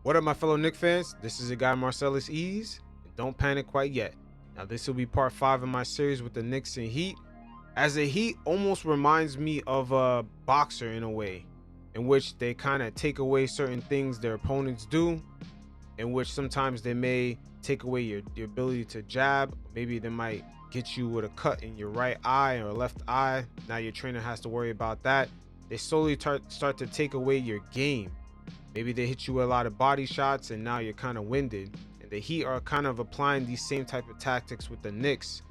What up, my fellow Knicks fans? This is your guy Marcellus Ease, and don't panic quite yet. Now, this will be part 5 of my series with the Knicks and Heat, as the Heat almost reminds me of a boxer in a way, in which they kind of take away certain things their opponents do, in which sometimes they may take away your ability to jab. Maybe they might get you with a cut in your right eye or left eye. Now your trainer has to worry about that. They slowly start to take away your game. Maybe they hit you with a lot of body shots and now you're kind of winded. And the Heat are kind of applying these same type of tactics with the Knicks,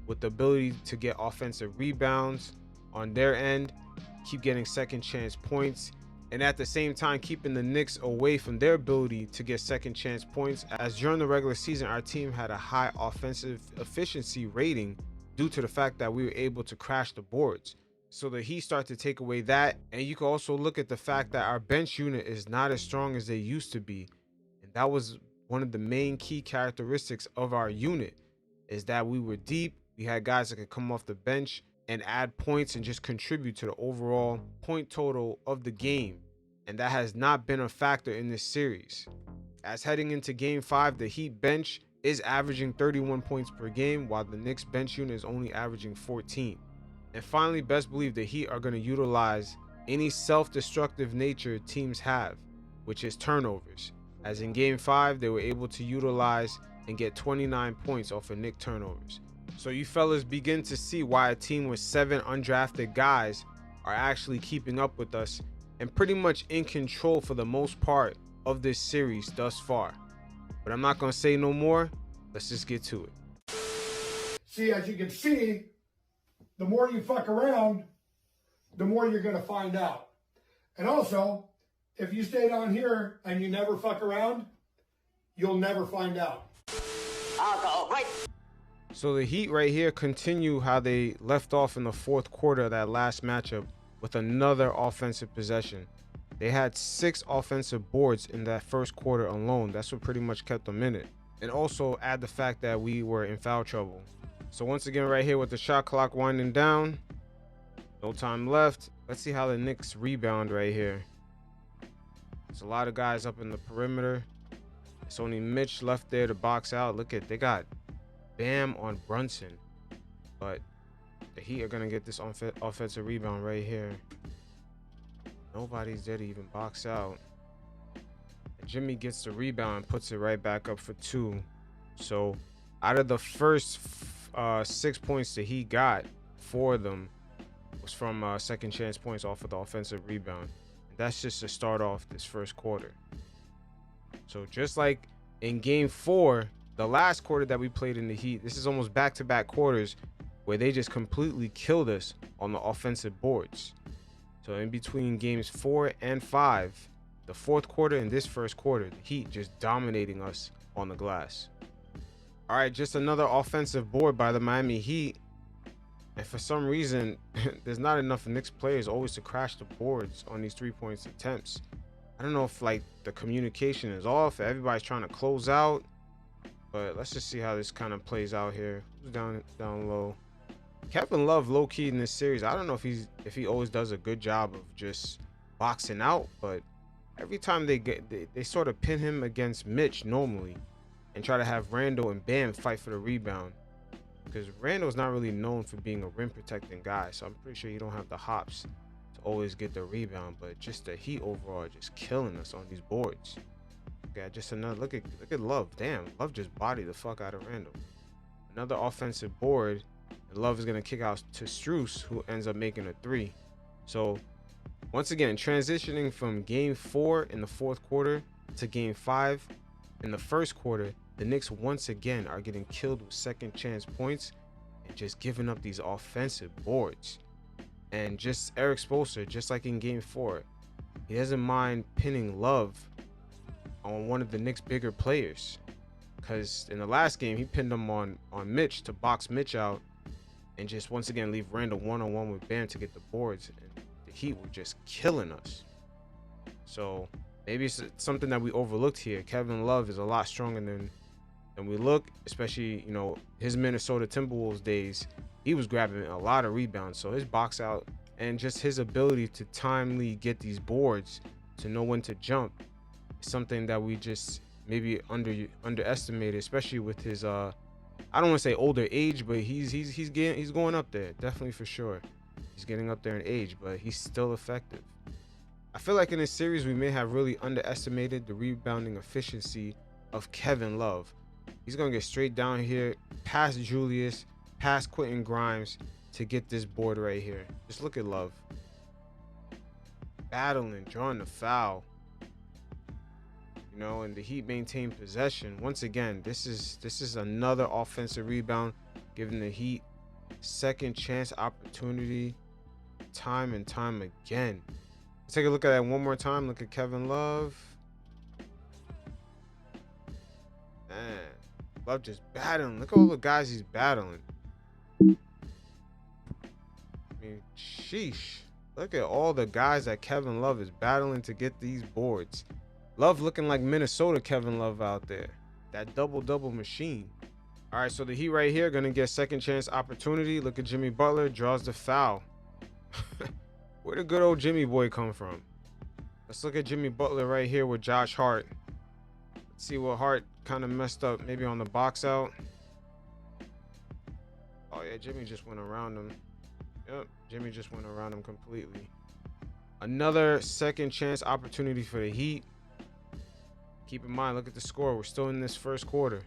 with the ability to get offensive rebounds on their end, keep getting second chance points, and at the same time keeping the Knicks away from their ability to get second chance points, as during the regular season our team had a high offensive efficiency rating due to the fact that we were able to crash the boards. So the Heat start to take away that, and you can also look at the fact that our bench unit is not as strong as they used to be, and that was one of the main key characteristics of our unit, is that we were deep. We had guys that could come off the bench and add points and just contribute to the overall point total of the game, and that has not been a factor in this series. As heading into game 5, the Heat bench is averaging 31 points per game, while the Knicks bench unit is only averaging 14. And finally, best believe the Heat are going to utilize any self-destructive nature teams have, which is turnovers. As in game 5, they were able to utilize and get 29 points off of Knick turnovers. So you fellas begin to see why a team with 7 undrafted guys are actually keeping up with us and pretty much in control for the most part of this series thus far. But I'm not going to say no more. Let's just get to it. See, as you can see, the more you fuck around, the more you're going to find out. And also, if you stay down here and you never fuck around, you'll never find out. So the Heat right here continue how they left off in the fourth quarter of that last matchup with another offensive possession. They had 6 offensive boards in that first quarter alone. That's what pretty much kept them in it. And also add the fact that we were in foul trouble. So once again right here with the shot clock winding down, no time left. Let's see how the Knicks rebound right here. There's a lot of guys up in the perimeter. It's only Mitch left there to box out. Look at, they got Bam on Brunson. But the Heat are going to get this offensive rebound right here. Nobody's there to even box out. And Jimmy gets the rebound and puts it right back up for 2. So out of the first 6 points that he got, 4 of them was from second chance points off of the offensive rebound. And that's just to start off this first quarter. So just like in game 4, the last quarter that we played in the Heat, this is almost back-to-back quarters where they just completely killed us on the offensive boards. So in between games 4 and 5, the fourth quarter and this first quarter, the Heat just dominating us on the glass. All right, just another offensive board by the Miami Heat. And for some reason, there's not enough Knicks players always to crash the boards on these 3-point attempts. I don't know if like the communication is off, everybody's trying to close out. But let's just see how this kind of plays out here. Who's down low? Kevin Love low-key in this series. I don't know if he always does a good job of just boxing out, but every time they sort of pin him against Mitch normally, and try to have Randle and Bam fight for the rebound, because Randle's not really known for being a rim protecting guy, so I'm pretty sure you don't have the hops to always get the rebound. But just the Heat overall just killing us on these boards. Okay, just another look at Love. Damn, Love just bodied the fuck out of Randle. Another offensive board, and Love is gonna kick out to Strus, who ends up making a 3. So once again, transitioning from game 4 in the fourth quarter to game 5 in the first quarter, the Knicks once again are getting killed with second chance points and just giving up these offensive boards. And just Eric Spoelstra, just like in game 4, he doesn't mind pinning Love on one of the Knicks' bigger players. Because in the last game, he pinned him on Mitch to box Mitch out and just once again leave Randle one-on-one with Bam to get the boards. And the Heat were just killing us. So maybe it's something that we overlooked here. Kevin Love is a lot stronger than we look, especially, you know, his Minnesota Timberwolves days. He was grabbing a lot of rebounds. So his box out and just his ability to timely get these boards, to know when to jump, something that we just maybe underestimated, especially with his I don't want to say older age, but he's going up there, definitely for sure. He's getting up there in age, but he's still effective. I feel like in this series we may have really underestimated the rebounding efficiency of Kevin Love. He's gonna get straight down here, past Julius, past Quentin Grimes to get this board right here. Just look at Love. Battling, drawing the foul. You know, and the Heat maintain possession. Once again, this is another offensive rebound, giving the Heat second chance opportunity time and time again. Let's take a look at that one more time. Look at Kevin Love. Man, Love just battling. Look at all the guys he's battling. I mean, sheesh. Look at all the guys that Kevin Love is battling to get these boards. Love looking like Minnesota Kevin Love out there. That double-double machine. All right, so the Heat right here going to get second chance opportunity. Look at Jimmy Butler, draws the foul. Where did good old Jimmy boy come from? Let's look at Jimmy Butler right here with Josh Hart. Let's see what Hart kind of messed up, maybe on the box out. Oh, yeah, Jimmy just went around him. Yep, Jimmy just went around him completely. Another second chance opportunity for the Heat. Keep in mind, look at the score. We're still in this first quarter.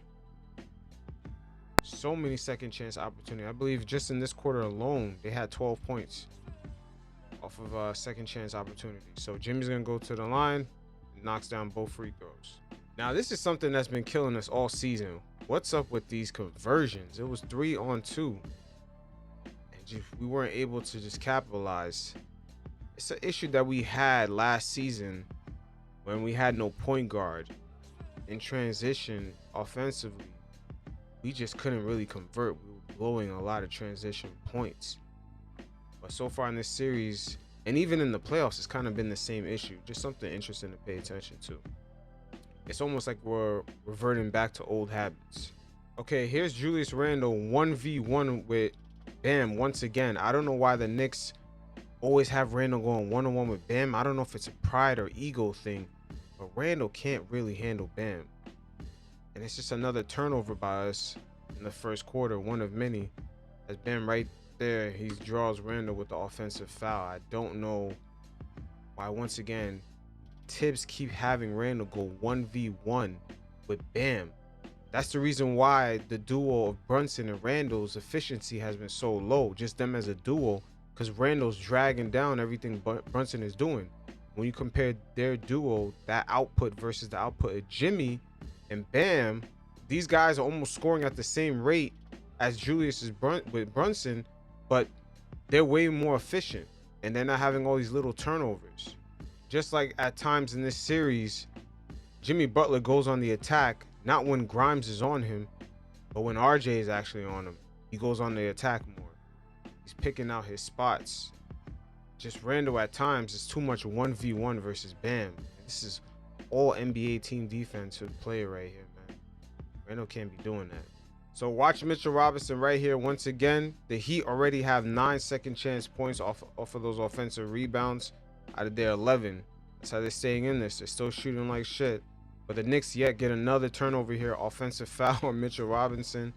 So many second chance opportunities. I believe just in this quarter alone, they had 12 points off of a second chance opportunity. So Jimmy's going to go to the line and knocks down both free throws. Now, this is something that's been killing us all season. What's up with these conversions? It was 3-on-2. And we weren't able to just capitalize. It's an issue that we had last season when we had no point guard. In transition offensively, we just couldn't really convert. We were blowing a lot of transition points. But so far in this series, and even in the playoffs, it's kind of been the same issue. Just something interesting to pay attention to. It's almost like we're reverting back to old habits. Okay, here's Julius Randle 1v1 with Bam once again. I don't know why the Knicks always have Randle going one-on-one with Bam. I don't know if it's a pride or ego thing, but Randle can't really handle Bam. And it's just another turnover by us in the first quarter, one of many. As Bam right there, he draws Randle with the offensive foul. I don't know why, once again, Thibs keep having Randle go 1v1 with Bam. That's the reason why the duo of Brunson and Randle's efficiency has been so low, just them as a duo, because Randle's dragging down everything Brunson is doing. When you compare their duo, that output versus the output of Jimmy and Bam, these guys are almost scoring at the same rate as Julius is with Brunson, but they're way more efficient and they're not having all these little turnovers. Just like at times in this series, Jimmy Butler goes on the attack, not when Grimes is on him, but when RJ is actually on him. He goes on the attack more. He's picking out his spots. Just Randle at times is too much 1v1 versus Bam. This is all NBA team defensive play right here, man. Randle can't be doing that. So watch Mitchell Robinson right here. Once again, the Heat already have 9 second chance points off of those offensive rebounds out of their 11. That's how they're staying in this. They're still shooting like shit. But the Knicks yet get another turnover here. Offensive foul on Mitchell Robinson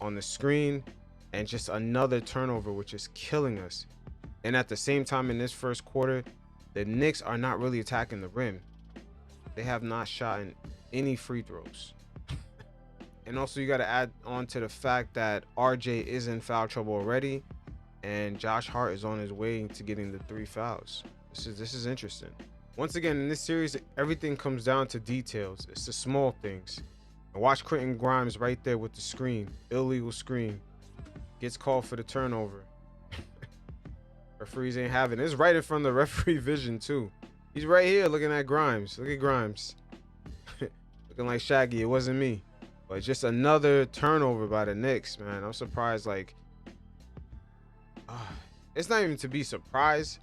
on the screen. And just another turnover, which is killing us. And at the same time in this first quarter, the Knicks are not really attacking the rim. They have not shot in any free throws. And also you got to add on to the fact that RJ is in foul trouble already. And Josh Hart is on his way to getting the 3 fouls. This is interesting. Once again, in this series, everything comes down to details. It's the small things. And watch Quentin Grimes right there with the screen. Illegal screen. Gets called for the turnover. Referees ain't having it. It's right in front of the referee vision, too. He's right here looking at Grimes. Look at Grimes. Looking like Shaggy. It wasn't me. But just another turnover by the Knicks, man. I'm surprised. Like, it's not even to be surprised.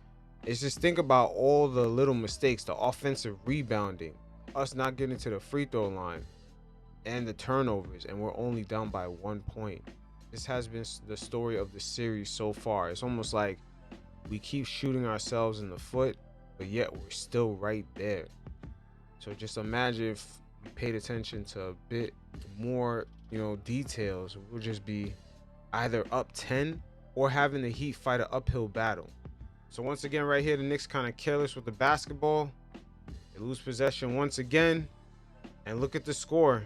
It's just think about all the little mistakes, the offensive rebounding, us not getting to the free throw line, and the turnovers, and we're only down by 1 point. This has been the story of the series so far. It's almost like we keep shooting ourselves in the foot, but yet we're still right there. So just imagine if we paid attention to a bit more, details. We'll just be either up 10 or having the Heat fight an uphill battle. So once again, right here, the Knicks kind of careless with the basketball. They lose possession once again. And look at the score.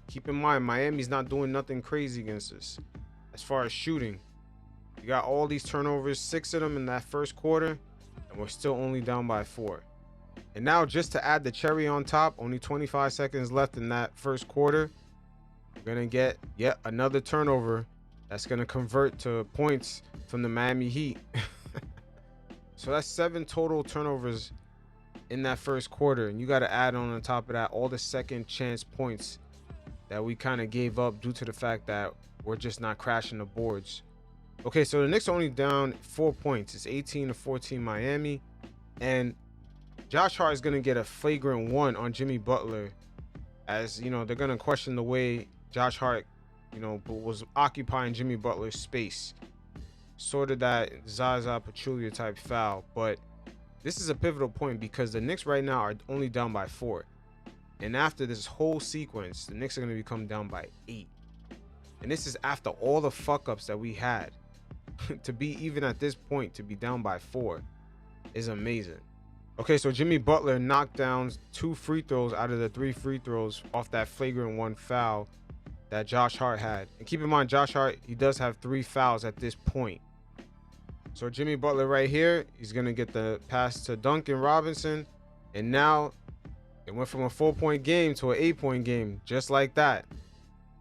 Keep in mind, Miami's not doing nothing crazy against us as far as shooting. We got all these turnovers, 6 of them in that first quarter, and we're still only down by 4. And now, just to add the cherry on top, only 25 seconds left in that first quarter, we're going to get yet another turnover that's going to convert to points from the Miami Heat. So that's 7 total turnovers in that first quarter. And you got to add on top of that all the second chance points that we kind of gave up due to the fact that we're just not crashing the boards. Okay, so the Knicks are only down 4 points. It's 18-14 Miami. And Josh Hart is going to get a flagrant 1 on Jimmy Butler. As, they're going to question the way Josh Hart, was occupying Jimmy Butler's space. Sort of that Zaza Pachulia type foul. But this is a pivotal point because the Knicks right now are only down by 4. And after this whole sequence, the Knicks are going to become down by 8. And this is after all the fuck-ups that we had. To be even at this point, to be down by 4 is amazing. Okay, so Jimmy Butler knocked down 2 free throws out of the 3 free throws off that flagrant 1 foul that Josh Hart had. And keep in mind, Josh Hart, he does have 3 fouls at this point. So Jimmy Butler right here, he's going to get the pass to Duncan Robinson. And now it went from a 4-point game to an 8-point game, just like that.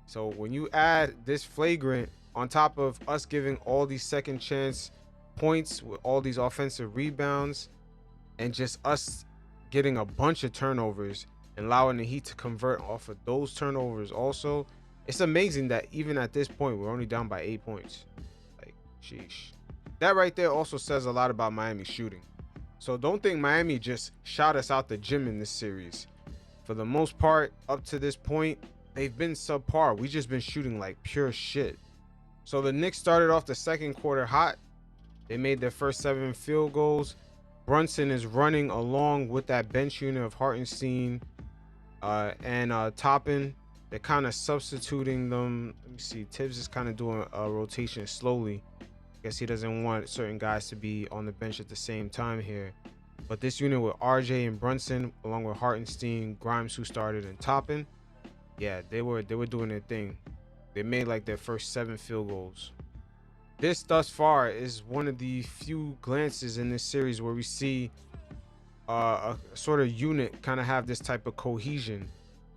So when you add this flagrant on top of us giving all these second chance points with all these offensive rebounds and just us getting a bunch of turnovers and allowing the Heat to convert off of those turnovers also, it's amazing that even at this point, we're only down by 8 points. Like, sheesh. That right there also says a lot about Miami shooting. So don't think Miami just shot us out the gym in this series. For the most part, up to this point, they've been subpar. We just been shooting like pure shit. So the Knicks started off the second quarter hot. They made their first 7 field goals. Brunson is running along with that bench unit of Hartenstein and Toppin. They're kind of substituting them. Let me see. Thibs is kind of doing a rotation slowly. I guess he doesn't want certain guys to be on the bench at the same time here. But this unit with RJ and Brunson, along with Hartenstein, Grimes, who started, and Toppin, yeah, they were doing their thing. They made like their first 7 field goals. This thus far is one of the few glances in this series where we see a sort of unit kind of have this type of cohesion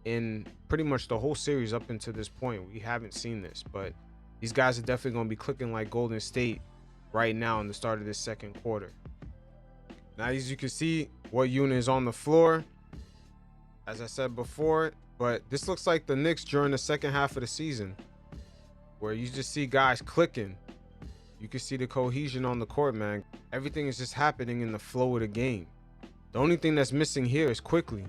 in pretty much the whole series up until this point. We haven't seen this, but these guys are definitely going to be clicking like Golden State right now in the start of this second quarter. Now, as you can see, what unit is on the floor, as I said before, but this looks like the Knicks during the second half of the season, where you just see guys clicking. You can see the cohesion on the court, man. Everything is just happening in the flow of the game. The only thing that's missing here is Quickly.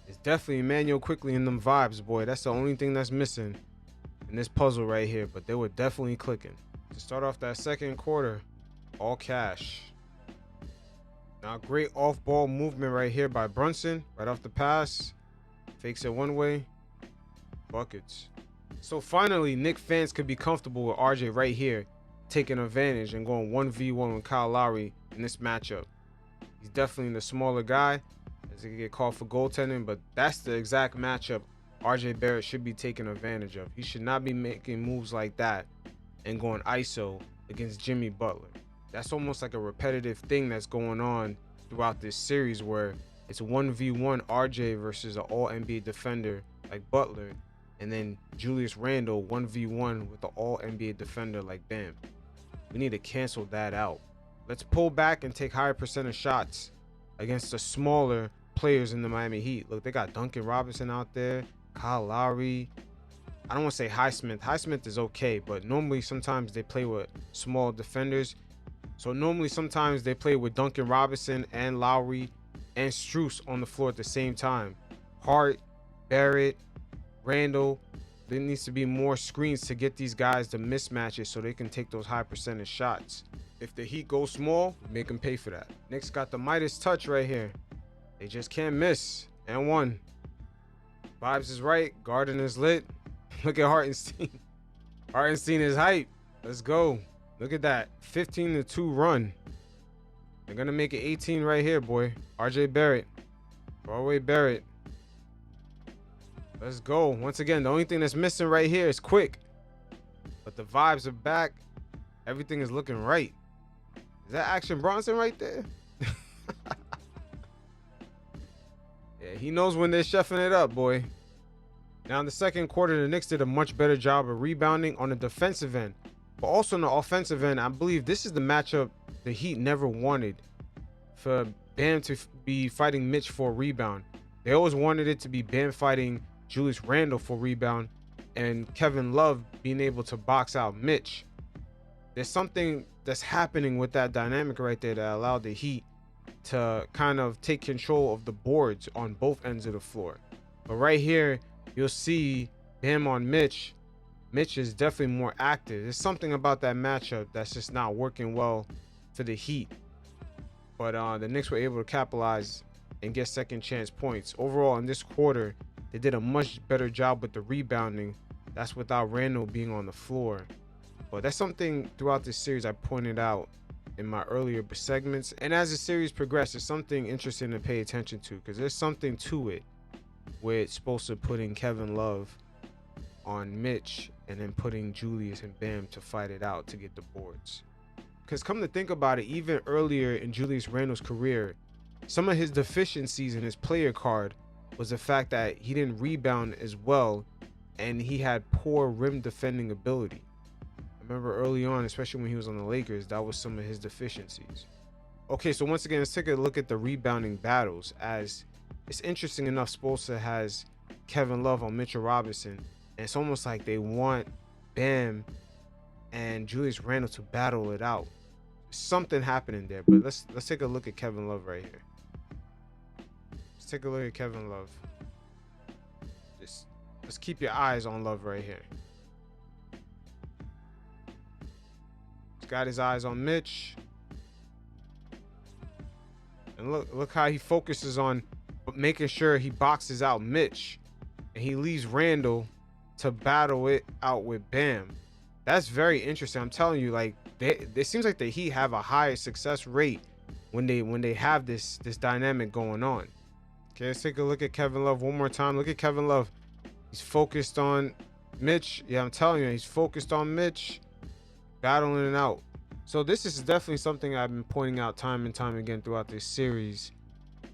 It's definitely Emmanuel Quickly in them vibes, boy. That's the only thing that's missing in this puzzle right here, but they were definitely clicking. To start off that second quarter, all cash. Now, great off-ball movement right here by Brunson, right off the pass. Fakes it one way, buckets. So finally, Knicks fans could be comfortable with RJ right here, taking advantage and going 1v1 with Kyle Lowry in this matchup. He's definitely the smaller guy, as he can get called for goaltending, but that's the exact matchup RJ Barrett should be taking advantage of. He should not be making moves like that and going ISO against Jimmy Butler. That's almost like a repetitive thing that's going on throughout this series where it's 1v1 RJ versus an all-NBA defender like Butler, and then Julius Randle 1v1 with an all-NBA defender like Bam. We need to cancel that out. Let's pull back and take higher percentage shots against the smaller players in the Miami Heat. Look, they got Duncan Robinson out there, Kyle Lowry. I don't want to say Highsmith. Highsmith is okay, but normally sometimes they play with small defenders. So normally sometimes they play with Duncan Robinson and Lowry and Strus on the floor at the same time. Hart, Barrett, Randle. There needs to be more screens to get these guys the mismatches so they can take those high percentage shots. If the Heat go small, make them pay for that. Knicks got the Midas touch right here. They just can't miss. And one. Vibes is right. Garden is lit. Look at Hartenstein. Hartenstein is hype. Let's go. Look at that. 15-2 run. They're going to make it 18 right here, boy. RJ Barrett. Broadway Barrett. Let's go. Once again, the only thing that's missing right here is quick. But the vibes are back. Everything is looking right. Is that Action Brunson right there? Yeah, he knows when they're chefing it up, boy. Now in the second quarter, the Knicks did a much better job of rebounding on the defensive end. But also on the offensive end, I believe this is the matchup the Heat never wanted. For Bam to be fighting Mitch for a rebound. They always wanted it to be Bam fighting Julius Randle for rebound and Kevin Love being able to box out Mitch. There's something that's happening with that dynamic right there that allowed the Heat to kind of take control of the boards on both ends of the floor. But right here, you'll see Bam on Mitch. Mitch is definitely more active. There's something about that matchup that's just not working well for the Heat. But the Knicks were able to capitalize and get second chance points. Overall, in this quarter, they did a much better job with the rebounding. That's without Randle being on the floor. But that's something throughout this series I pointed out in my earlier segments. And as the series progresses, it's something interesting to pay attention to because there's something to it with Spoelstra putting Kevin Love on Mitch and then putting Julius and Bam to fight it out to get the boards. Because come to think about it, even earlier in Julius Randle's career, some of his deficiencies in his player card was the fact that he didn't rebound as well and he had poor rim defending ability. I remember early on, especially when he was on the Lakers, that was some of his deficiencies. Okay, so once again, let's take a look at the rebounding battles. As it's interesting enough, Spoelstra has Kevin Love on Mitchell Robinson, and it's almost like they want Bam and Julius Randle to battle it out. Something happening there, but let's take a look at Kevin Love right here. Let's take a look at Kevin Love. Just let's keep your eyes on Love right here. He's got his eyes on Mitch. And look how he focuses on making sure he boxes out Mitch. And he leaves Randle to battle it out with Bam. That's very interesting. I'm telling you, like, it seems like the Heat have a higher success rate when they have this dynamic going on. Okay, let's take a look at Kevin Love one more time. Look at Kevin Love. He's focused on Mitch. Yeah, I'm telling you, he's focused on Mitch, battling it out. So this is definitely something I've been pointing out time and time again throughout this series.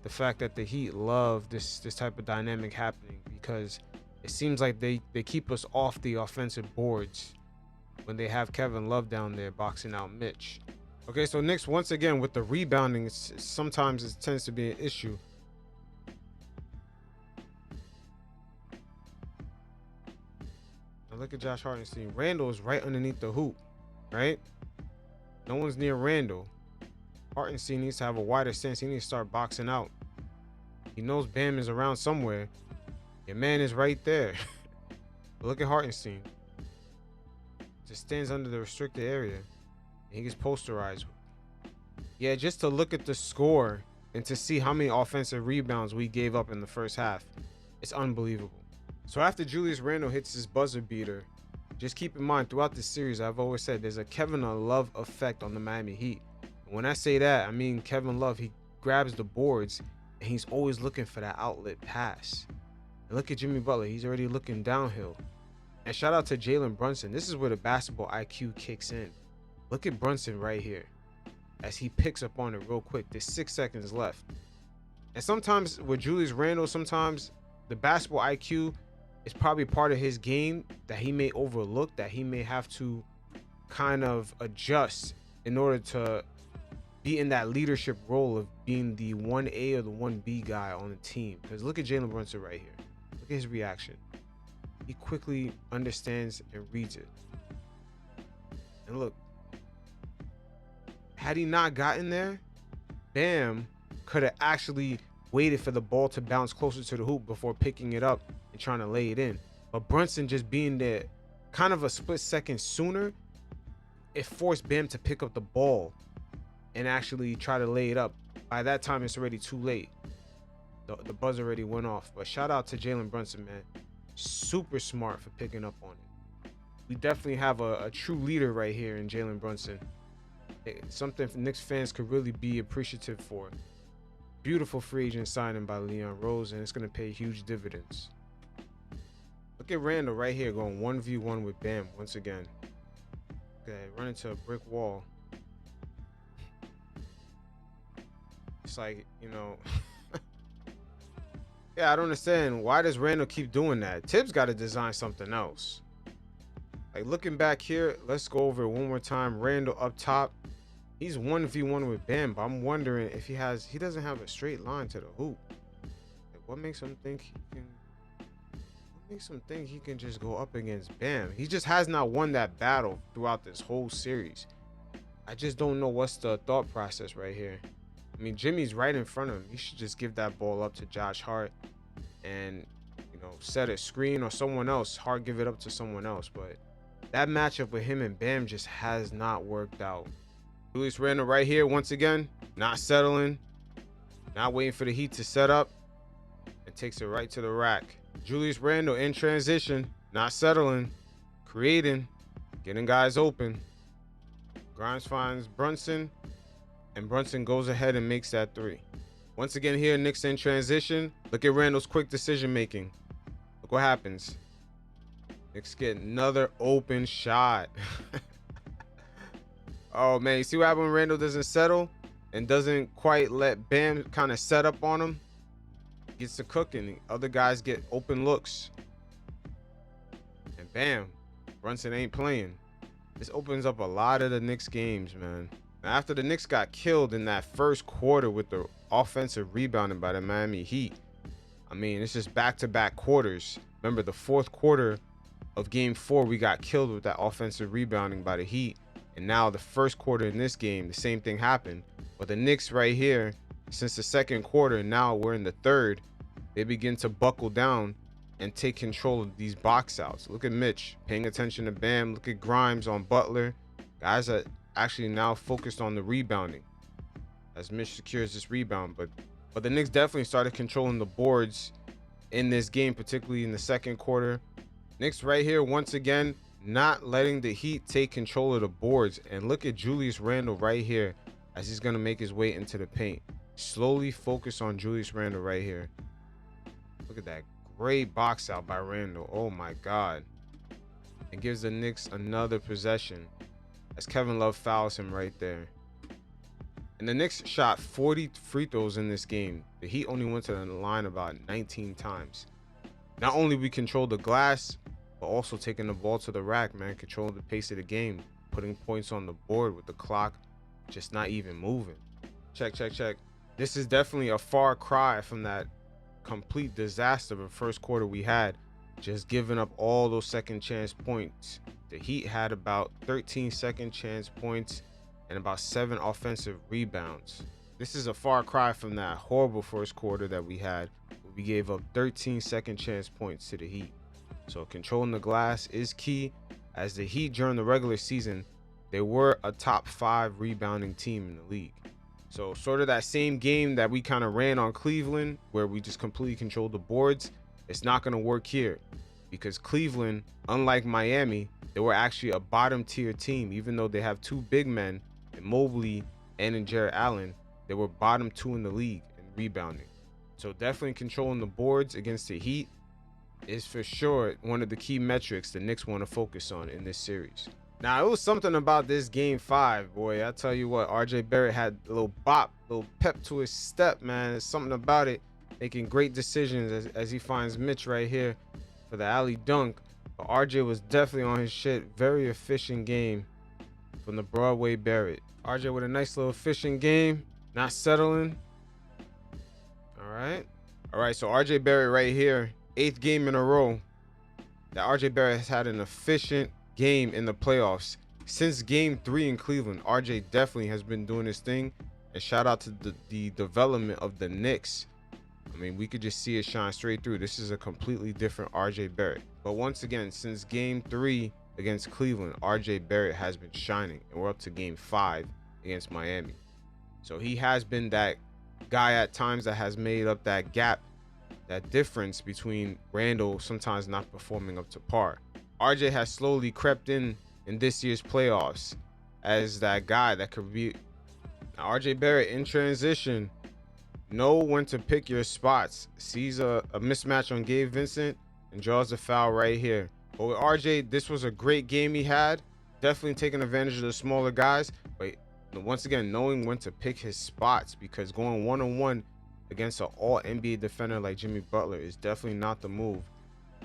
The fact that the Heat love this type of dynamic happening because it seems like they keep us off the offensive boards when they have Kevin Love down there boxing out Mitch. Okay, so Knicks, once again, with the rebounding, sometimes it tends to be an issue. Now look at Josh Hartenstein. Randle is right underneath the hoop, right? No one's near Randle. Hartenstein needs to have a wider stance. He needs to start boxing out. He knows Bam is around somewhere. Your man is right there. Look at Hartenstein. Just stands under the restricted area. And he gets posterized. Yeah, just to look at the score and to see how many offensive rebounds we gave up in the first half. It's unbelievable. So after Julius Randle hits his buzzer beater, just keep in mind throughout this series, I've always said there's a Kevin Love effect on the Miami Heat. When I say that, I mean Kevin Love, he grabs the boards and he's always looking for that outlet pass. And look at Jimmy Butler. He's already looking downhill. And shout out to Jalen Brunson. This is where the basketball IQ kicks in. Look at Brunson right here as he picks up on it real quick. There's 6 seconds left. And sometimes with Julius Randle, sometimes the basketball IQ is probably part of his game that he may overlook, that he may have to kind of adjust in order to be in that leadership role of being the 1A or the 1B guy on the team. Because look at Jalen Brunson right here. Look at his reaction. He quickly understands and reads it. And look, had he not gotten there, Bam could have actually waited for the ball to bounce closer to the hoop before picking it up and trying to lay it in. But Brunson just being there kind of a split second sooner, it forced Bam to pick up the ball and actually try to lay it up. By that time, it's already too late. the buzz already went off. But shout out to Jalen Brunson, man. Super smart for picking up on it. We definitely have a true leader right here in Jalen Brunson. Something Knicks fans could really be appreciative for. Beautiful free agent signing by Leon Rose, and it's going to pay huge dividends. Look at Randle right here going 1v1 with Bam once again. Okay, run into a brick wall. It's like, you know... Yeah, I don't understand. Why does Randle keep doing that? Thibs got to design something else. Like, looking back here, let's go over it one more time. Randle up top. He's 1v1 with Bam, but I'm wondering if he doesn't have a straight line to the hoop. Like, what makes him think he can just go up against Bam? He just has not won that battle throughout this whole series. I just don't know what's the thought process right here. I mean, Jimmy's right in front of him. He should just give that ball up to Josh Hart and, you know, set a screen, or someone else. Hart give it up to someone else. But that matchup with him and Bam just has not worked out. Julius Randle right here once again, not settling, not waiting for the Heat to set up, and takes it right to the rack. Julius Randle in transition, not settling, creating, getting guys open. Grimes finds Brunson, and Brunson goes ahead and makes that three. Once again here, Knicks in transition. Look at Randle's quick decision making. Look what happens. Knicks get another open shot. Oh man, you see what happens when Randle doesn't settle and doesn't quite let Bam kind of set up on him? Gets to cooking. Other guys get open looks. And bam, Brunson ain't playing. This opens up a lot of the Knicks games, man. After the Knicks got killed in that first quarter with the offensive rebounding by the Miami Heat, I mean, it's just back-to-back quarters. Remember, the fourth quarter of Game 4, we got killed with that offensive rebounding by the Heat. And now the first quarter in this game, the same thing happened. But the Knicks right here, since the second quarter, now we're in the third, they begin to buckle down and take control of these box outs. Look at Mitch paying attention to Bam. Look at Grimes on Butler. Guys are actually now focused on the rebounding as Mitch secures this rebound. But the Knicks definitely started controlling the boards in this game, particularly in the second quarter. Knicks right here, once again, not letting the Heat take control of the boards. And look at Julius Randle right here as he's going to make his way into the paint. Slowly focus on Julius Randle right here. Look at that great box out by Randle. Oh my God. It gives the Knicks another possession as Kevin Love fouls him right there. And the Knicks shot 40 free throws in this game. The Heat only went to the line about 19 times. Not only we controlled the glass, but also taking the ball to the rack, man. Controlling the pace of the game. Putting points on the board with the clock just not even moving. Check, check, check. This is definitely a far cry from that complete disaster of the first quarter we had. Just giving up all those second chance points. The Heat had about 13 second chance points and about 7 offensive rebounds. This is a far cry from that horrible first quarter that we had. We gave up 13 second chance points to the Heat. So controlling the glass is key, as the Heat during the regular season, they were a top 5 rebounding team in the league. So sort of that same game that we kind of ran on Cleveland, where we just completely controlled the boards, it's not going to work here, because Cleveland, unlike Miami, they were actually a bottom tier team. Even though they have 2 big men in Mobley and in Jarrett Allen, they were bottom 2 in the league in rebounding. So definitely controlling the boards against the Heat is for sure one of the key metrics the Knicks want to focus on in this series. Now, it was something about this game 5, boy. I tell you what, RJ Barrett had a little bop, little pep to his step, man. There's something about it, making great decisions as he finds Mitch right here for the alley dunk. But RJ was definitely on his shit. Very efficient game from the Broadway Barrett. RJ with a nice little efficient game, not settling. All right, so RJ Barrett right here, 8th game in a row that RJ Barrett has had an efficient game in the playoffs. Since game 3 in Cleveland, RJ definitely has been doing his thing. And shout out to the development of the Knicks. I mean, we could just see it shine straight through. This is a completely different RJ Barrett. But once again, since game 3 against Cleveland, RJ Barrett has been shining. And we're up to game 5 against Miami. So he has been that guy at times that has made up that gap, that difference between Randle sometimes not performing up to par. RJ has slowly crept in this year's playoffs as that guy that could be RJ Barrett in transition. Know when to pick your spots. Sees a mismatch on Gabe Vincent and draws a foul right here. But with RJ, this was a great game he had. Definitely taking advantage of the smaller guys. But once again, knowing when to pick his spots, because going one-on-one against an all-NBA defender like Jimmy Butler is definitely not the move.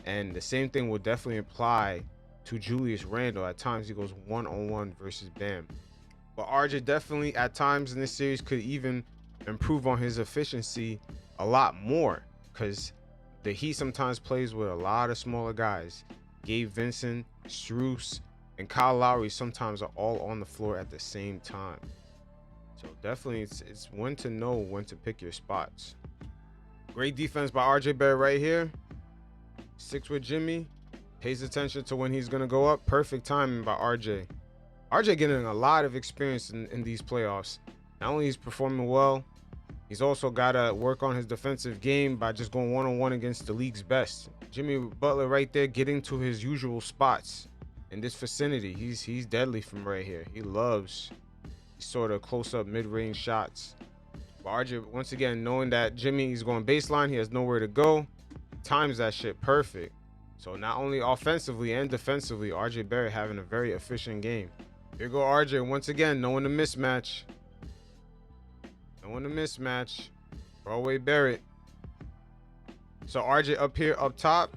And the same thing will definitely apply to Julius Randle. At times, he goes one-on-one versus Bam. But RJ definitely at times in this series could even improve on his efficiency a lot more, because the Heat sometimes plays with a lot of smaller guys. Gabe Vincent, Strus, and Kyle Lowry sometimes are all on the floor at the same time. So definitely it's when to know when to pick your spots. Great defense by RJ Barrett right here. Sticks with Jimmy. Pays attention to when he's going to go up. Perfect timing by RJ. RJ getting a lot of experience in these playoffs. Not only he's performing well, he's also got to work on his defensive game by just going one-on-one against the league's best. Jimmy Butler right there getting to his usual spots in this vicinity. He's deadly from right here. He loves sort of close-up mid-range shots. But RJ, once again, knowing that Jimmy is going baseline, he has nowhere to go, times that shit perfect. So not only offensively and defensively, RJ Barrett having a very efficient game. Here go RJ once again, knowing the mismatch. Broadway Barrett. So RJ up here, up top.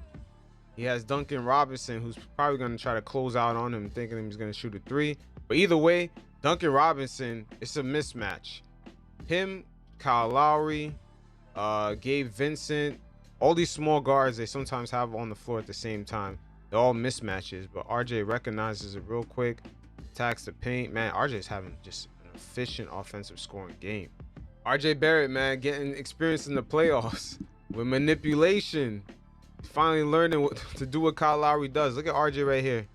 He has Duncan Robinson, who's probably going to try to close out on him, thinking he's going to shoot a three. But either way, Duncan Robinson, it's a mismatch. Him, Kyle Lowry, Gabe Vincent, all these small guards they sometimes have on the floor at the same time. They're all mismatches, but RJ recognizes it real quick, attacks the paint. Man, RJ is having just an efficient offensive scoring game. RJ Barrett, man, getting experience in the playoffs with manipulation. Finally learning to do what Kyle Lowry does. Look at RJ right here.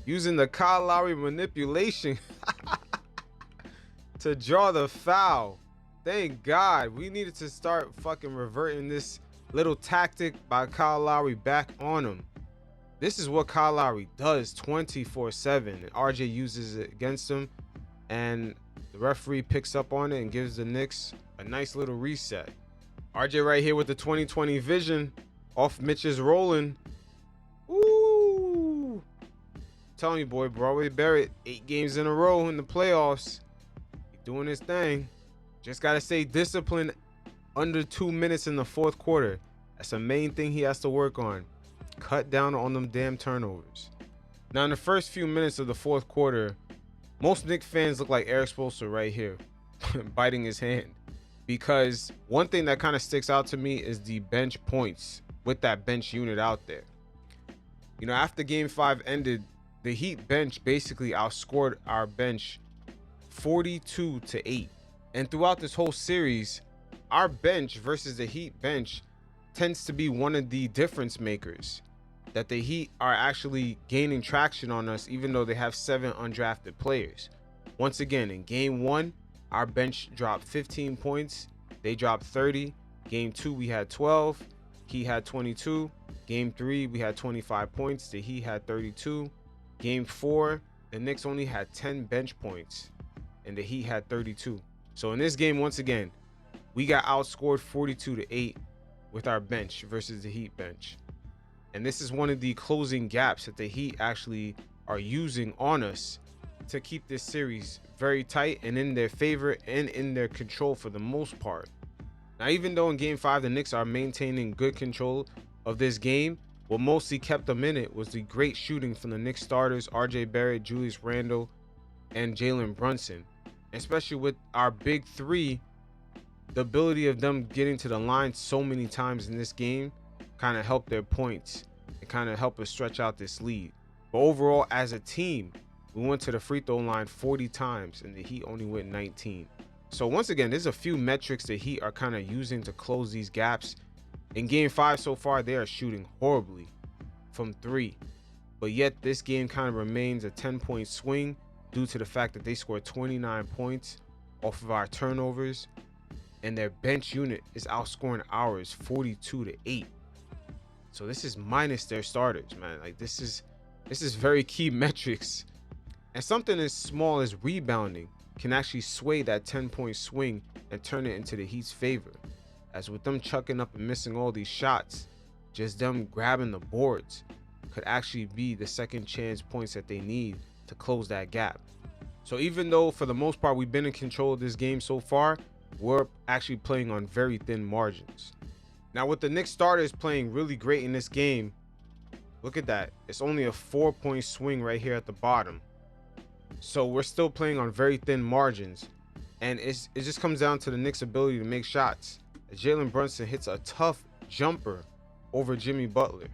Using the Kyle Lowry manipulation to draw the foul. Thank God. We needed to start fucking reverting this little tactic by Kyle Lowry back on him. This is what Kyle Lowry does 24/7. And RJ uses it against him. And the referee picks up on it and gives the Knicks a nice little reset. RJ right here with the 2020 vision off Mitch's rolling. Ooh. Telling you, boy, Broadway Barrett, 8 games in a row in the playoffs. He's doing his thing. Just got to stay disciplined under 2 minutes in the fourth quarter. That's the main thing he has to work on. Cut down on them damn turnovers. Now, in the first few minutes of the fourth quarter, most Knicks fans look like Eric Spoelstra right here, biting his hand. Because one thing that kind of sticks out to me is the bench points with that bench unit out there. You know, after Game 5 ended, the Heat bench basically outscored our bench 42-8. And throughout this whole series, our bench versus the Heat bench tends to be one of the difference makers. That the Heat are actually gaining traction on us, even though they have 7 undrafted players. Once again, in Game 1, our bench dropped 15 points. They dropped 30. Game 2, we had 12. He had 22. Game 3, we had 25 points. The Heat had 32. Game 4, the Knicks only had 10 bench points, and the Heat had 32. So in this game, once again, we got outscored 42-8 with our bench versus the Heat bench. And this is one of the closing gaps that the Heat actually are using on us to keep this series very tight and in their favor and in their control for the most part. Now, even though in Game 5 the Knicks are maintaining good control of this game, what mostly kept them in it was the great shooting from the Knicks starters, RJ Barrett, Julius Randle, and Jalen Brunson. Especially with our big three, the ability of them getting to the line so many times in this game kind of helped their points and kind of helped us stretch out this lead. But overall, as a team, we went to the free throw line 40 times and the Heat only went 19. So once again, there's a few metrics the Heat are kind of using to close these gaps. In Game 5 so far, they are shooting horribly from 3. But yet this game kind of remains a 10-point swing due to the fact that they scored 29 points off of our turnovers. and their bench unit is outscoring ours 42-8. So this is minus their starters, man. Like this is very key metrics. And something as small as rebounding can actually sway that 10-point swing and turn it into the Heat's favor. As with them chucking up and missing all these shots, just them grabbing the boards could actually be the second chance points that they need to close that gap. So even though for the most part we've been in control of this game so far, we're actually playing on very thin margins. Now with the Knicks starters playing really great in this game, look at that. It's only a 4-point swing right here at the bottom. So we're still playing on very thin margins. And it just comes down to the Knicks' ability to make shots. Jalen Brunson hits a tough jumper over Jimmy Butler.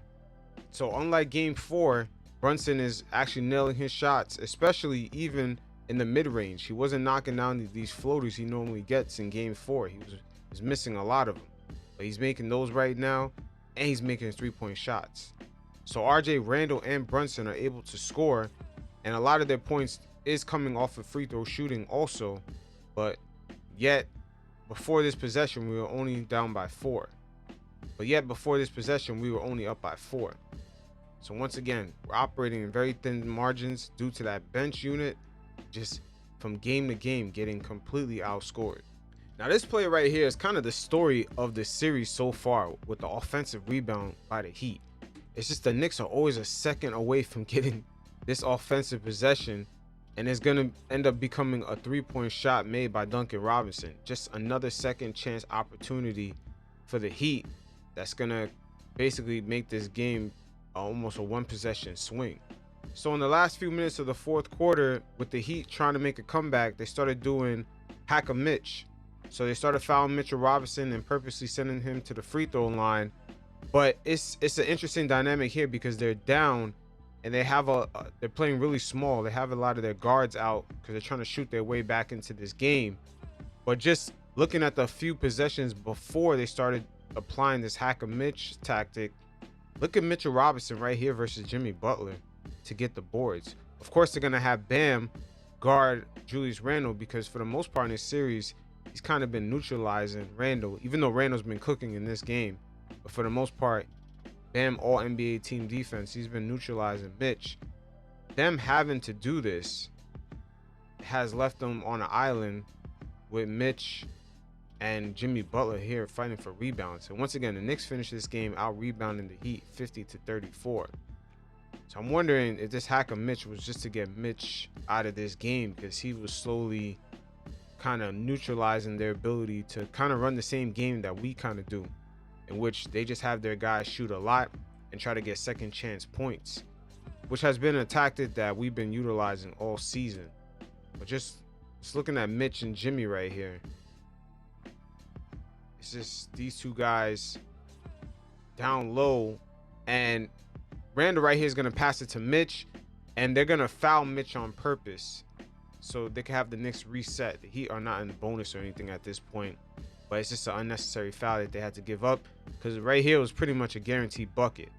So unlike game 4, Brunson is actually nailing his shots, especially even in the mid-range. He wasn't knocking down these floaters he normally gets in game 4. He was missing a lot of them. But he's making those right now, and he's making his 3-point shots. So RJ, Randle, and Brunson are able to score, and a lot of their points is coming off of free throw shooting also. But yet, before this possession, we were only down by 4. But yet, before this possession, we were only up by 4. So once again, we're operating in very thin margins due to that bench unit just from game to game getting completely outscored. Now this play right here is kind of the story of the series so far with the offensive rebound by the Heat. It's just the Knicks are always a second away from getting this offensive possession, and it's going to end up becoming a 3-point shot made by Duncan Robinson. Just another second chance opportunity for the Heat that's going to basically make this game almost a 1-possession swing. So in the last few minutes of the fourth quarter, with the Heat trying to make a comeback, they started doing hack a Mitch. So they started fouling Mitchell Robinson and purposely sending him to the free throw line. But it's an interesting dynamic here because they're down and they have they're playing really small. They have a lot of their guards out because they're trying to shoot their way back into this game. But just looking at the few possessions before they started applying this hack a Mitch tactic, look at Mitchell Robinson right here versus Jimmy Butler to get the boards. Of course, they're going to have Bam guard Julius Randle because for the most part in this series, he's kind of been neutralizing Randle, even though Randle's been cooking in this game. But for the most part, Bam all NBA team defense, he's been neutralizing Mitch. Them having to do this has left them on an island with Mitch and Jimmy Butler here fighting for rebounds. And once again, the Knicks finished this game out rebounding the Heat 50-34. So I'm wondering if this hack of Mitch was just to get Mitch out of this game because he was slowly kind of neutralizing their ability to kind of run the same game that we kind of do, in which they just have their guys shoot a lot and try to get second chance points, which has been a tactic that we've been utilizing all season. But just looking at Mitch and Jimmy right here, it's just these two guys down low, and Randle right here is going to pass it to Mitch, and they're going to foul Mitch on purpose so they can have the Knicks reset. The Heat are not in the bonus or anything at this point, but it's just an unnecessary foul that they had to give up because right here was pretty much a guaranteed bucket.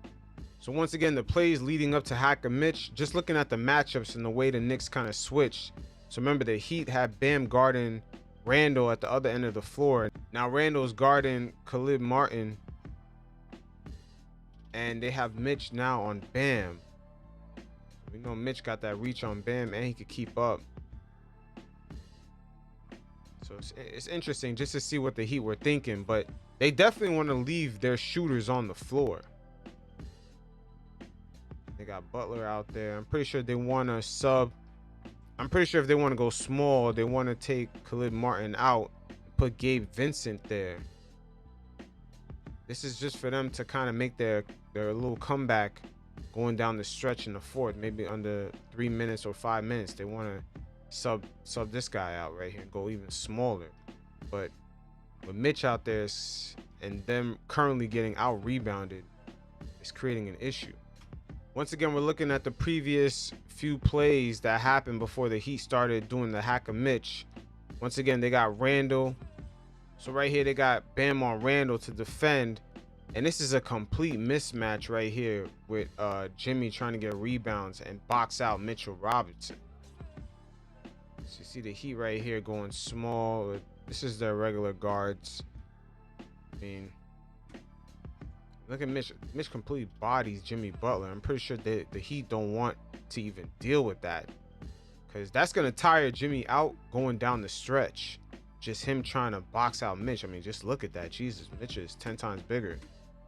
So once again, the plays leading up to hack a Mitch, just looking at the matchups and the way the Knicks kind of switched. So remember, the Heat had Bam guarding Randle at the other end of the floor. Now Randle's guarding Caleb Martin, and they have Mitch now on Bam. We know Mitch got that reach on Bam, and he could keep up. So it's interesting just to see what the Heat were thinking, but they definitely want to leave their shooters on the floor. They got Butler out there. I'm pretty sure they want to sub. I'm pretty sure if they want to go small, they want to take Caleb Martin out, put Gabe Vincent there. This is just for them to kind of make their little comeback going down the stretch in the fourth, maybe under 3 minutes or 5 minutes. They want to sub this guy out right here and go even smaller. But with Mitch out there and them currently getting out rebounded, it's creating an issue. Once again, we're looking at the previous few plays that happened before the Heat started doing the hack of Mitch. Once again, they got Randle. So right here, they got Bam on Randle to defend. And this is a complete mismatch right here with Jimmy trying to get rebounds and box out Mitchell Robinson. So you see the Heat right here going small with This is their regular guards. I mean, look at Mitch. Mitch completely bodies Jimmy Butler. I'm pretty sure the Heat don't want to even deal with that, because that's going to tire Jimmy out going down the stretch. Just him trying to box out Mitch. I mean, just look at that. Jesus, Mitch is 10 times bigger.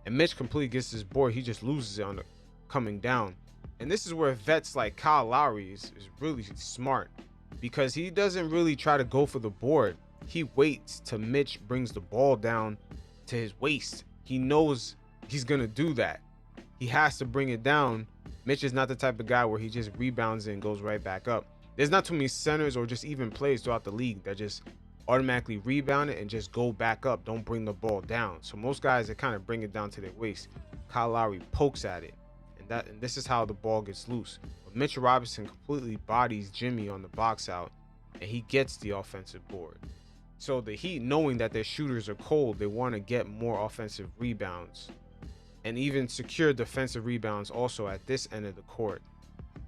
And Mitch completely gets his board. He just loses it on the coming down. And this is where vets like Kyle Lowry is really smart, because he doesn't really try to go for the board. He waits till Mitch brings the ball down to his waist. He knows he's going to do that. He has to bring it down. Mitch is not the type of guy where he just rebounds and goes right back up. There's not too many centers or just even players throughout the league that just automatically rebound it and just go back up. Don't bring the ball down. So most guys, they kind of bring it down to their waist. Kyle Lowry pokes at it. And this is how the ball gets loose. But Mitchell Robinson completely bodies Jimmy on the box out, and he gets the offensive board. So the Heat, knowing that their shooters are cold, they want to get more offensive rebounds and even secure defensive rebounds also at this end of the court.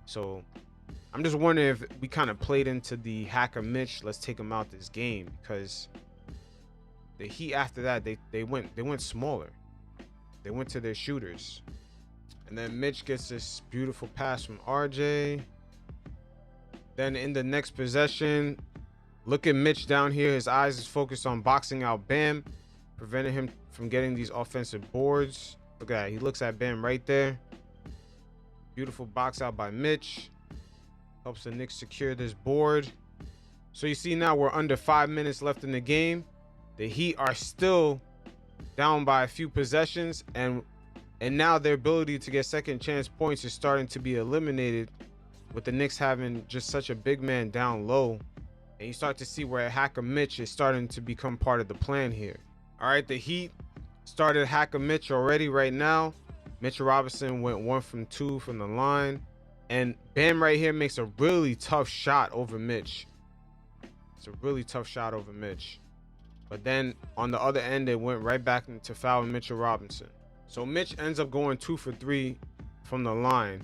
So I'm just wondering if we kind of played into the hacker Mitch, let's take him out this game, because the Heat after that they went smaller. They went to their shooters. And then Mitch gets this beautiful pass from RJ. Then in the next possession, look at Mitch down here. His eyes is focused on boxing out Bam, preventing him from getting these offensive boards. Look at that. He looks at Bam right there. Beautiful box out by Mitch. Helps the Knicks secure this board. So you see now we're under 5 minutes left in the game. The Heat are still down by a few possessions, and now their ability to get second chance points is starting to be eliminated, with the Knicks having just such a big man down low. And you start to see where Hacker Mitch is starting to become part of the plan here. All right, the Heat started Hacker Mitch already right now. Mitchell Robinson went 1 from 2 from the line. And Bam right here makes a really tough shot over Mitch. It's a really tough shot over Mitch. But then on the other end, they went right back into fouling Mitchell Robinson. So Mitch ends up going 2 for 3 from the line.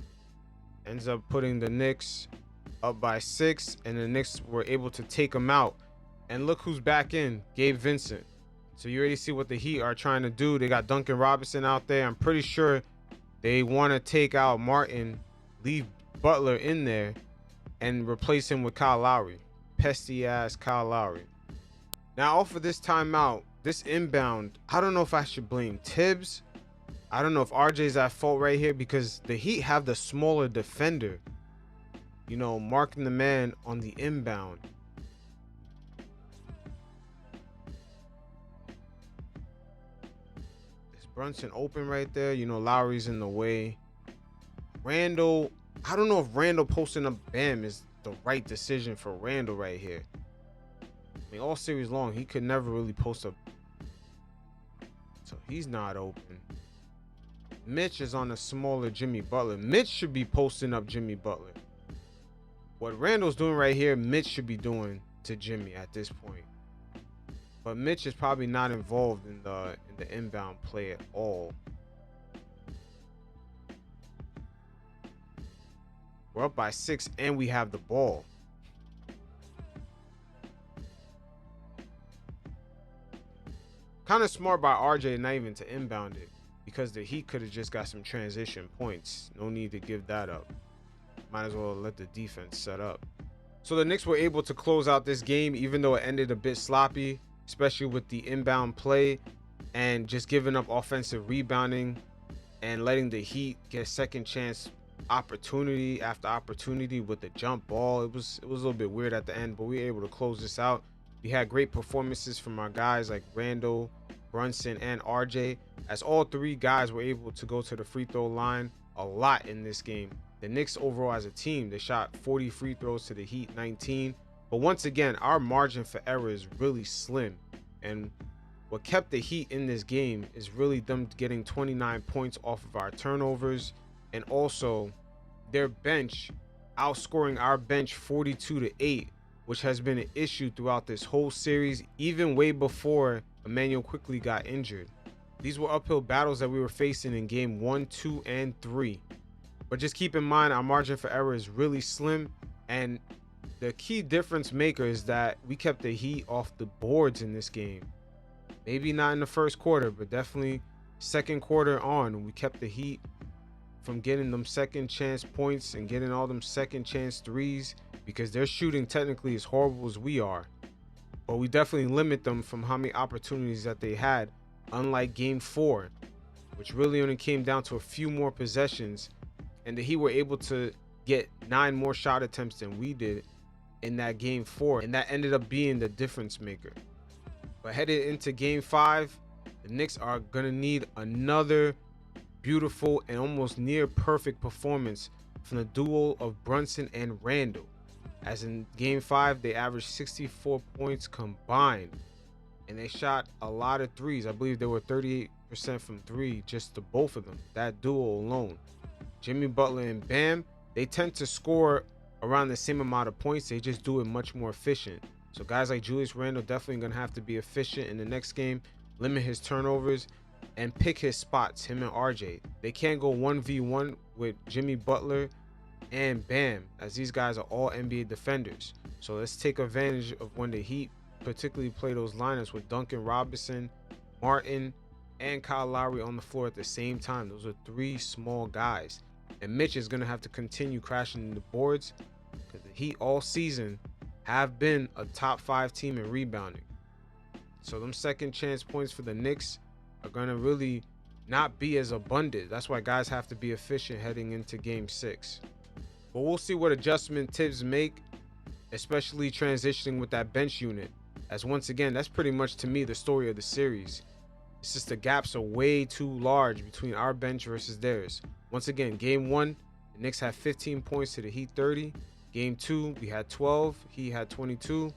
Ends up putting the Knicks up by 6, and the Knicks were able to take him out. And look who's back in, Gabe Vincent. So you already see what the Heat are trying to do. They got Duncan Robinson out there. I'm pretty sure they want to take out Martin, leave Butler in there, and replace him with Kyle Lowry. Pesty ass Kyle Lowry. Now off of this timeout, this inbound, I don't know if I should blame Thibs. I don't know if RJ's at fault right here, because the Heat have the smaller defender, you know, marking the man on the inbound. Is Brunson open right there? You know, Lowry's in the way. Randle, I don't know if Randle posting up Bam is the right decision for Randle right here. I mean, all series long, he could never really post up. So he's not open. Mitch is on a smaller Jimmy Butler. Mitch should be posting up Jimmy Butler. What Randle's doing right here, Mitch should be doing to Jimmy at this point. But Mitch is probably not involved in the inbound play at all. We're up by 6 and we have the ball. Kind of smart by RJ not even to inbound it, because the Heat could have just got some transition points. No need to give that up. Might as well let the defense set up. So the Knicks were able to close out this game, even though it ended a bit sloppy, especially with the inbound play and just giving up offensive rebounding and letting the Heat get second chance opportunity after opportunity with the jump ball. It was a little bit weird at the end, but we were able to close this out. We had great performances from our guys like Randle, Brunson, and RJ, as all 3 guys were able to go to the free throw line a lot in this game. The Knicks overall as a team, they shot 40 free throws to the Heat 19. But once again, our margin for error is really slim. And what kept the Heat in this game is really them getting 29 points off of our turnovers, and also their bench outscoring our bench 42-8, which has been an issue throughout this whole series, even way before Emmanuel quickly got injured. These were uphill battles that we were facing in game 1, 2, and 3. But just keep in mind, our margin for error is really slim, and The key difference maker is that we kept the Heat off the boards in this game. Maybe not in the first quarter, but definitely second quarter on, we kept the Heat from getting them second chance points and getting all them second chance threes, because their shooting technically as horrible as we are. But we definitely limit them from how many opportunities that they had, unlike game 4, which really only came down to a few more possessions, and the Heat were able to get 9 more shot attempts than we did in that game 4, and that ended up being the difference maker. But headed into game 5, the Knicks are gonna need another beautiful and almost near perfect performance from the duo of Brunson and Randle, as in game 5 they averaged 64 points combined, and they shot a lot of threes. I believe they were 38% from 3, just the both of them, that duo alone. Jimmy Butler and Bam, they tend to score around the same amount of points, they just do it much more efficient. So guys like Julius Randle definitely gonna have to be efficient in the next game, limit his turnovers, and pick his spots, him and RJ. They can't go 1v1 with Jimmy Butler and Bam, as these guys are all NBA defenders. So let's take advantage of when the Heat particularly play those lineups with Duncan Robinson, Martin, and Kyle Lowry on the floor at the same time. Those are 3 small guys. And Mitch is going to have to continue crashing the boards, because the Heat all season have been a top 5 team in rebounding. So them second chance points for the Knicks are going to really not be as abundant. That's why guys have to be efficient heading into game 6. But we'll see what adjustment Thibs make, especially transitioning with that bench unit, as once again, that's pretty much to me the story of the series. It's just the gaps are way too large between our bench versus theirs. Once again, game 1, the Knicks had 15 points to the Heat 30. Game 2, we had 12, Heat had 22.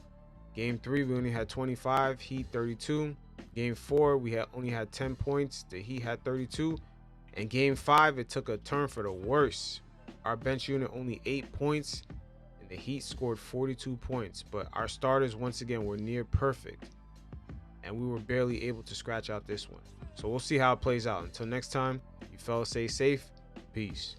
Game 3, we only had 25, Heat 32. Game 4, we only had 10 points, the Heat had 32. And game 5, it took a turn for the worse. Our bench unit only 8 points, and the Heat scored 42 points. But our starters, once again, were near perfect, and we were barely able to scratch out this one. So we'll see how it plays out. Until next time, you fellas stay safe. Peace.